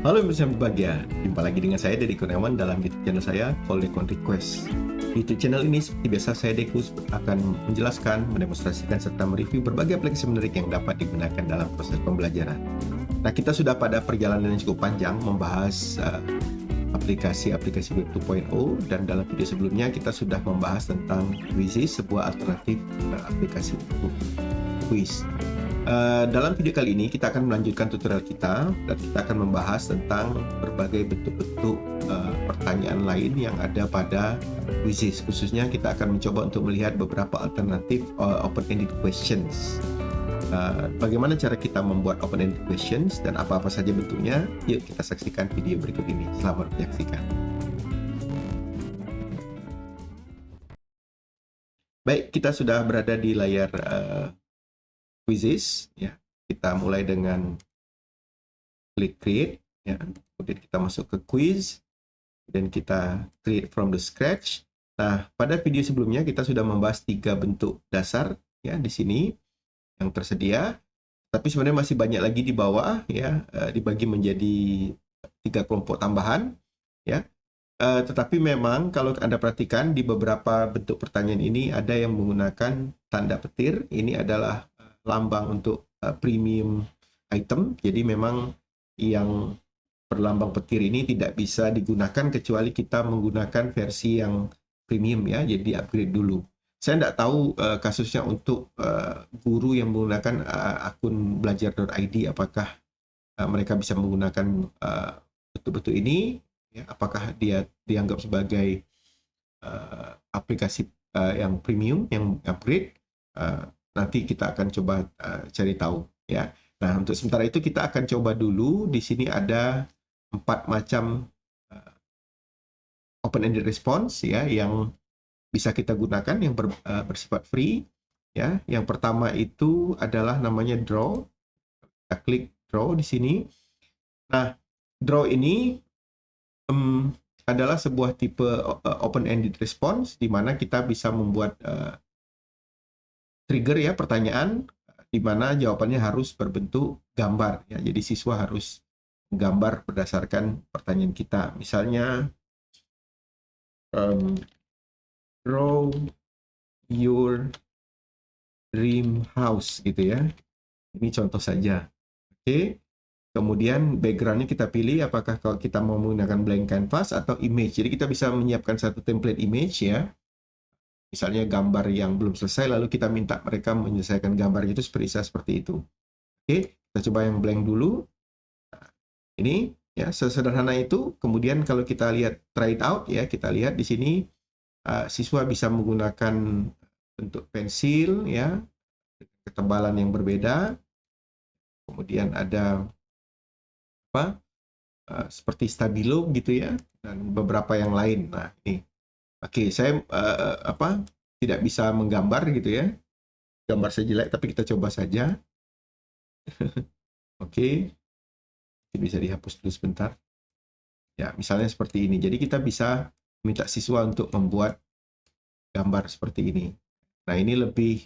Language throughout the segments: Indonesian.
Halo bersama berbahagia, jumpa lagi dengan saya Deddy Kurniawan dalam YouTube channel saya Call Decon Request. Di YouTube channel ini seperti biasa saya Dekus akan menjelaskan, mendemonstrasikan serta mereview berbagai aplikasi menarik yang dapat digunakan dalam proses pembelajaran. Nah, kita sudah pada perjalanan yang cukup panjang membahas aplikasi-aplikasi Web 2.0 dan dalam video sebelumnya kita sudah membahas tentang Quizzes, sebuah alternatif aplikasi untuk quiz. Dalam video kali ini kita akan melanjutkan tutorial kita dan kita akan membahas tentang berbagai bentuk-bentuk pertanyaan lain yang ada pada quizzes. Khususnya kita akan mencoba untuk melihat beberapa alternatif open-ended questions. Bagaimana cara kita membuat open-ended questions dan apa-apa saja bentuknya? Yuk kita saksikan video berikut ini. Selamat menyaksikan. Baik, kita sudah berada di layar quizzes, ya. Kita mulai dengan klik create, ya. Kemudian kita masuk ke quiz dan kita create from the scratch. Nah, pada video sebelumnya kita sudah membahas 3 bentuk dasar, ya, di sini yang tersedia. Tapi sebenarnya masih banyak lagi di bawah, ya, dibagi menjadi 3 kelompok tambahan, ya. Tetapi memang kalau Anda perhatikan di beberapa bentuk pertanyaan ini ada yang menggunakan tanda petir. Ini adalah lambang untuk premium item. Jadi memang yang berlambang petir ini tidak bisa digunakan kecuali kita menggunakan versi yang premium, ya. Jadi upgrade dulu. Saya tidak tahu kasusnya untuk guru yang menggunakan akun belajar.id apakah mereka bisa menggunakan bentuk-bentuk ini, ya, apakah dia dianggap sebagai aplikasi yang premium, yang upgrade. Nanti kita akan coba cari tahu, ya. Nah, untuk sementara itu kita akan coba dulu. Di sini ada 4 macam open-ended response, ya, yang bisa kita gunakan yang bersifat free, ya. Yang pertama itu adalah namanya draw. Kita klik draw di sini. Nah, draw ini adalah sebuah tipe open-ended response di mana kita bisa membuat trigger, ya, pertanyaan di mana jawabannya harus berbentuk gambar, ya. Jadi siswa harus menggambar berdasarkan pertanyaan kita. Misalnya draw your dream house, gitu, ya. Ini contoh saja. Oke. Kemudian backgroundnya kita pilih apakah kalau kita mau menggunakan blank canvas atau image. Jadi kita bisa menyiapkan satu template image, ya. Misalnya gambar yang belum selesai, lalu kita minta mereka menyelesaikan gambar itu seperti itu. Oke, kita coba yang blank dulu. Nah, ini, ya, sesederhana itu. Kemudian kalau kita lihat try it out, ya, kita lihat di sini siswa bisa menggunakan bentuk pensil, ya, ketebalan yang berbeda. Kemudian ada apa? Seperti stabilo, gitu, ya, dan beberapa yang lain. Nah, ini. Oke, saya tidak bisa menggambar, gitu, ya. Gambar saya jelek, tapi kita coba saja. Oke, bisa dihapus dulu sebentar. Ya, misalnya seperti ini. Jadi kita bisa minta siswa untuk membuat gambar seperti ini. Nah, ini lebih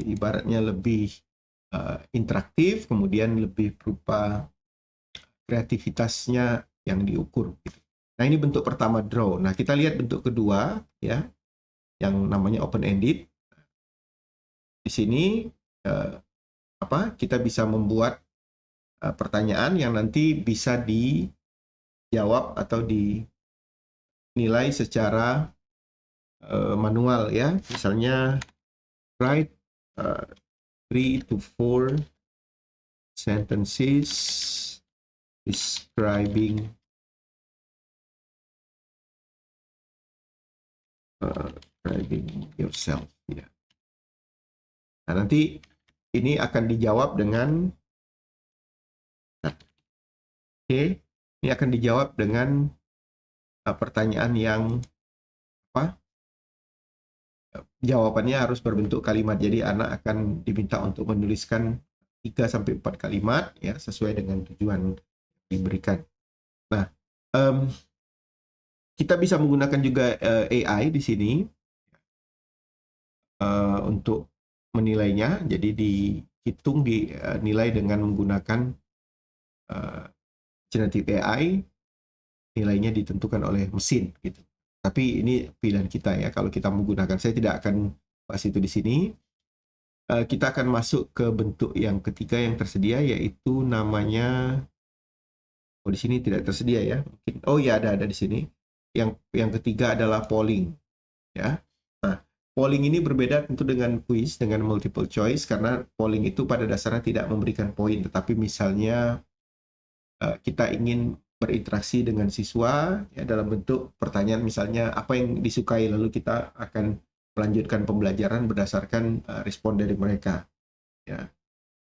ibaratnya lebih interaktif, kemudian lebih berupa kreativitasnya yang diukur, gitu. Nah, ini bentuk pertama draw. Nah, kita lihat bentuk kedua, ya, yang namanya open-ended. Di sini kita bisa membuat pertanyaan yang nanti bisa dijawab atau dinilai secara manual, ya. Misalnya write 3 to 4 sentences describing yourself, ya. Nah, nanti ini akan dijawab dengan ini akan dijawab dengan pertanyaan yang jawabannya harus berbentuk kalimat. Jadi anak akan diminta untuk menuliskan 3-4 kalimat, ya, sesuai dengan tujuan yang diberikan. Nah, kita bisa menggunakan juga AI di sini untuk menilainya. Jadi dihitung, dinilai dengan menggunakan generative AI, nilainya ditentukan oleh mesin gitu. Tapi ini pilihan kita ya, kalau kita menggunakan, saya tidak akan bahas itu di sini. Kita akan masuk ke bentuk yang ketiga yang tersedia, yaitu namanya, di sini tidak tersedia ya, mungkin, ya ada di sini. Yang ketiga adalah polling ya. Nah, polling ini berbeda tentu dengan quiz, dengan multiple choice, karena polling itu pada dasarnya tidak memberikan poin, tetapi misalnya kita ingin berinteraksi dengan siswa ya, dalam bentuk pertanyaan, misalnya apa yang disukai, lalu kita akan melanjutkan pembelajaran berdasarkan respon dari mereka ya.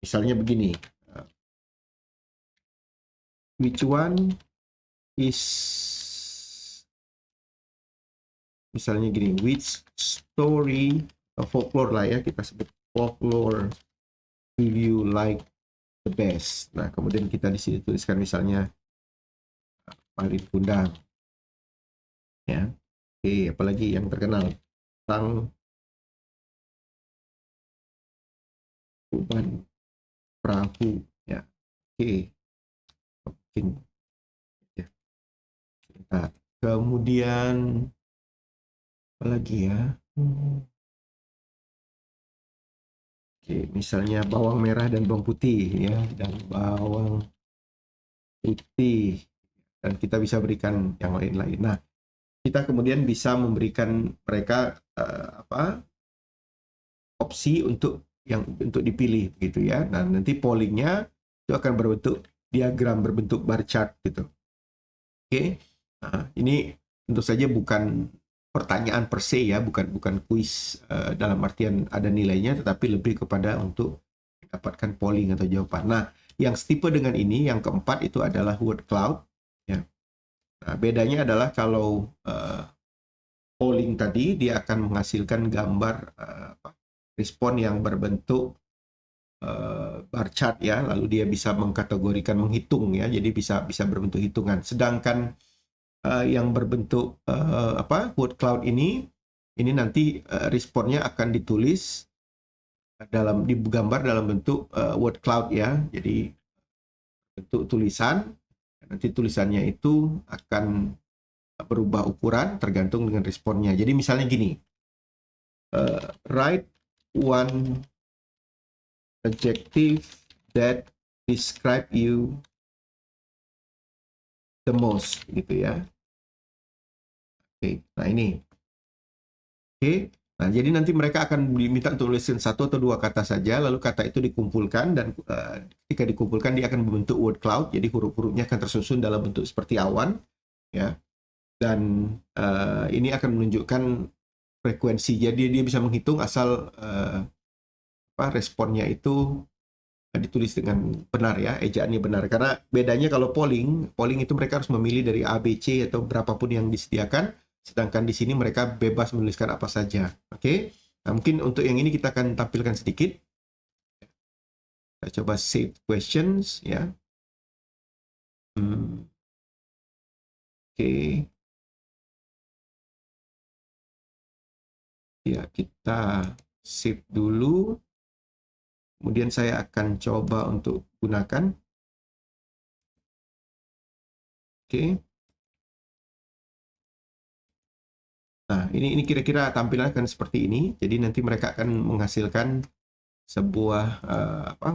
Misalnya begini, which one is, misalnya gini, which story, folklore lah ya, kita sebut folklore, will you like the best. Nah, kemudian kita di sini tuliskan misalnya Parit Kundang ya. Oke, apalagi yang terkenal, tentang Uban Perahu ya. Oke, mungkin ya. Nah, kemudian apa lagi ya? Oke, misalnya bawang merah dan bawang putih ya, dan bawang putih, dan kita bisa berikan yang lain-lain. Nah, kita kemudian bisa memberikan mereka opsi untuk dipilih gitu ya. Nah, nanti pollingnya itu akan berbentuk diagram, berbentuk bar chart gitu. Oke. Nah, ini tentu saja bukan pertanyaan per se ya, bukan kuis dalam artian ada nilainya, tetapi lebih kepada untuk mendapatkan polling atau jawaban. Nah, yang setipe dengan ini, yang keempat itu adalah word cloud ya. Nah, bedanya adalah kalau polling tadi dia akan menghasilkan gambar respon yang berbentuk bar chart ya, lalu dia bisa mengkategorikan, menghitung ya, jadi bisa berbentuk hitungan. Sedangkan yang berbentuk word cloud ini nanti responnya akan ditulis digambar dalam bentuk word cloud ya, jadi bentuk tulisan. Nanti tulisannya itu akan berubah ukuran tergantung dengan responnya. Jadi misalnya gini, write one adjective that describe you the most gitu ya. Oke, nah ini. Oke, nah jadi nanti mereka akan diminta untuk tuliskan satu atau dua kata saja, lalu kata itu dikumpulkan, dan ketika dikumpulkan dia akan membentuk word cloud. Jadi huruf-hurufnya akan tersusun dalam bentuk seperti awan ya. Dan ini akan menunjukkan frekuensi. Jadi dia bisa menghitung asal responnya itu ditulis dengan benar ya, ejaannya benar. Karena bedanya kalau polling itu mereka harus memilih dari A, B, C atau berapapun yang disediakan, sedangkan di sini mereka bebas menuliskan apa saja. Oke. Nah, mungkin untuk yang ini kita akan tampilkan sedikit. Kita coba save questions ya. Oke. Ya, kita save dulu. Kemudian saya akan coba untuk gunakan. Oke. Nah, ini kira-kira tampilan akan seperti ini. Jadi nanti mereka akan menghasilkan sebuah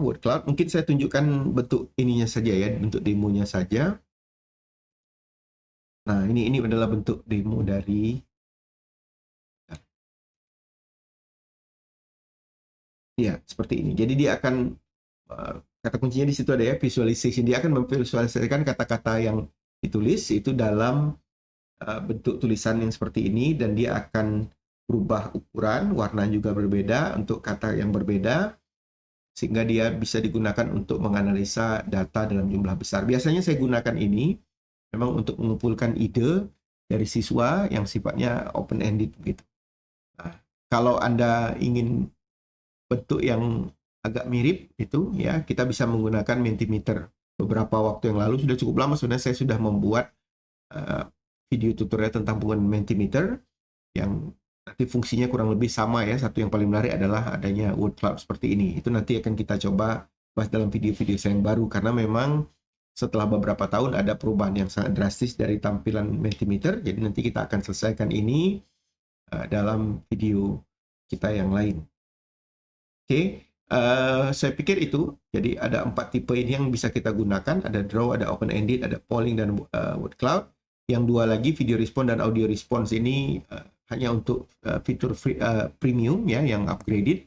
word cloud. Mungkin saya tunjukkan bentuk ininya saja ya, bentuk demonya saja. Nah, ini adalah bentuk demo dari ya, seperti ini. Jadi dia akan kata kuncinya di situ ada ya, visualization. Dia akan memvisualisasikan kata-kata yang ditulis itu dalam bentuk tulisan yang seperti ini, dan dia akan berubah ukuran, warna juga berbeda untuk kata yang berbeda, sehingga dia bisa digunakan untuk menganalisa data dalam jumlah besar. Biasanya saya gunakan ini memang untuk mengumpulkan ide dari siswa yang sifatnya open-ended gitu. Nah, kalau Anda ingin bentuk yang agak mirip itu ya, kita bisa menggunakan Mentimeter. Beberapa waktu yang lalu, sudah cukup lama sebenarnya, saya sudah membuat video tutorial tentang penggunaan Mentimeter yang nanti fungsinya kurang lebih sama ya. Satu yang paling menarik adalah adanya word cloud seperti ini. Itu nanti akan kita coba bahas dalam video-video saya yang baru, karena memang setelah beberapa tahun ada perubahan yang sangat drastis dari tampilan Mentimeter. Jadi nanti kita akan selesaikan ini dalam video kita yang lain. Oke, saya pikir itu. Jadi ada 4 tipe ini yang bisa kita gunakan. Ada draw, ada open-ended, ada polling, dan word cloud. Yang 2 lagi, video response dan audio response ini hanya untuk fitur premium ya, yang upgraded.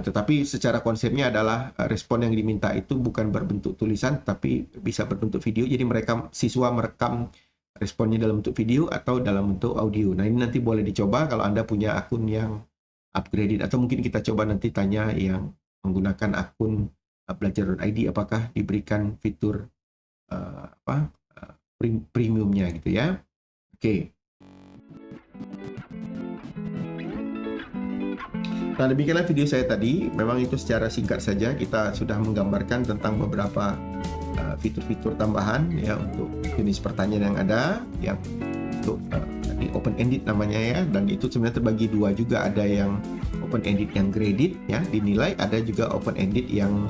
Tetapi secara konsepnya adalah respon yang diminta itu bukan berbentuk tulisan, tapi bisa berbentuk video. Jadi siswa merekam responnya dalam bentuk video atau dalam bentuk audio. Nah, ini nanti boleh dicoba kalau Anda punya akun yang upgraded, atau mungkin kita coba nanti tanya yang menggunakan akun belajar.id apakah diberikan fitur premiumnya gitu ya. Oke. Nah, demikianlah video saya tadi. Memang itu secara singkat saja kita sudah menggambarkan tentang beberapa fitur-fitur tambahan ya untuk jenis pertanyaan yang ada, yang untuk open-ended namanya ya, dan itu sebenarnya terbagi 2 juga. Ada yang open-ended yang graded ya, dinilai, ada juga open-ended yang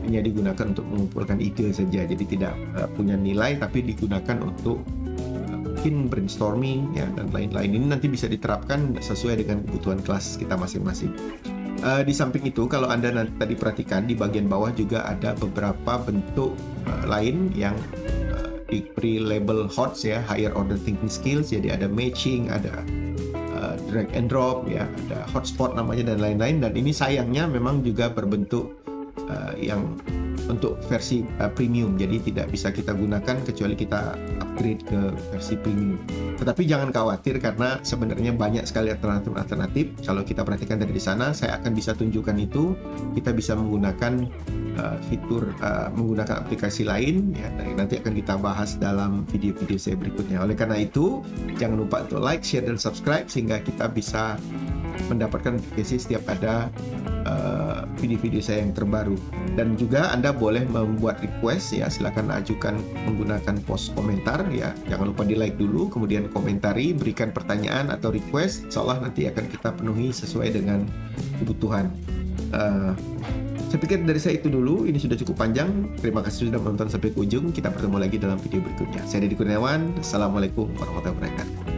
hanya digunakan untuk mengumpulkan ide saja, jadi tidak punya nilai tapi digunakan untuk mungkin brainstorming ya dan lain-lain. Ini nanti bisa diterapkan sesuai dengan kebutuhan kelas kita masing-masing. Di samping itu, kalau Anda nanti tadi perhatikan di bagian bawah juga ada beberapa bentuk lain yang diberi label HOTS ya, higher order thinking skills. Jadi ada matching, ada drag and drop ya, ada hotspot namanya dan lain-lain. Dan ini sayangnya memang juga berbentuk yang untuk versi premium, jadi tidak bisa kita gunakan kecuali kita upgrade ke versi premium. Tetapi jangan khawatir karena sebenarnya banyak sekali alternatif. Kalau kita perhatikan dari sana, saya akan bisa tunjukkan itu. Kita bisa menggunakan fitur menggunakan aplikasi lain ya, dan nanti akan kita bahas dalam video-video saya berikutnya. Oleh karena itu, jangan lupa untuk like, share, dan subscribe sehingga kita bisa mendapatkan notifikasi setiap ada video-video saya yang terbaru. Dan juga Anda boleh membuat request ya, silakan ajukan menggunakan post komentar ya. Jangan lupa di like dulu, kemudian komentari, berikan pertanyaan atau request, seolah nanti akan kita penuhi sesuai dengan kebutuhan. Saya pikir dari saya itu dulu, ini sudah cukup panjang. Terima kasih sudah menonton sampai ke ujung. Kita bertemu lagi dalam video berikutnya. Saya Deddy Kurniawan. Assalamualaikum warahmatullahi wabarakatuh.